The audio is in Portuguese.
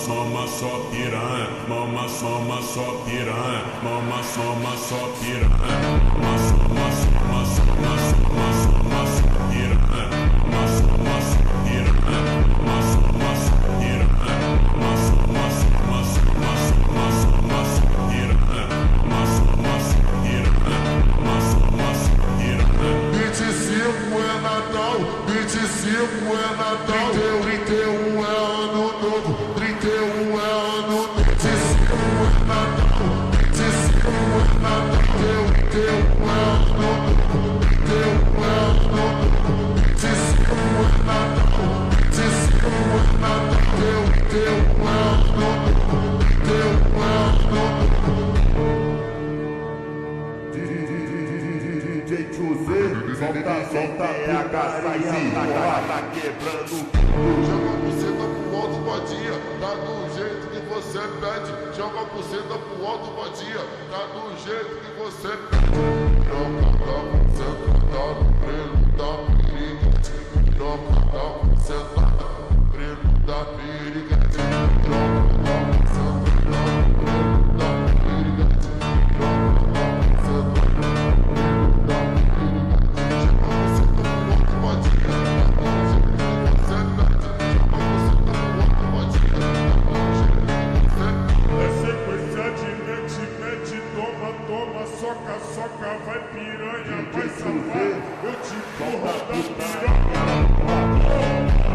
soma só piranha, mama soma só piranha, mama soma só piranha, mama soma soma soma soma soma só piranha, mama soma só piranha, mama soma só piranha, mama soma soma soma soma soma só piranha, mama soma só piranha, mama soma só piranha. 25 é Natal, 25 é Natal, 31 é ano novo, 31 é ano novo, 25 é Natal, 25 é Natal, 31 é ano novo, 31 é ano novo, 25 é Natal, 25 é Natal, 31 é ano novo, 31 é ano novo. DJ José, solta PH, tá quebrando. Joga a buceta pro alto, vadia, tá do jeito que você pede. Joga a buceta pro alto, vadia, tá do jeito que você pede. Troca da buceta, tá no brilho da piriguete. Troca da buceta, tá no brilho da piriguete. Troca da buceta, tá no brilho da piriguete. Troca da buceta, tá no brilho da piriguete. Joga a buceta pro alto, vadia, tá do jeito que você pede. É sequência de mete, mete, toma, toma, soca, soca, vai piranha, vai safar, eu te empurro da piranha.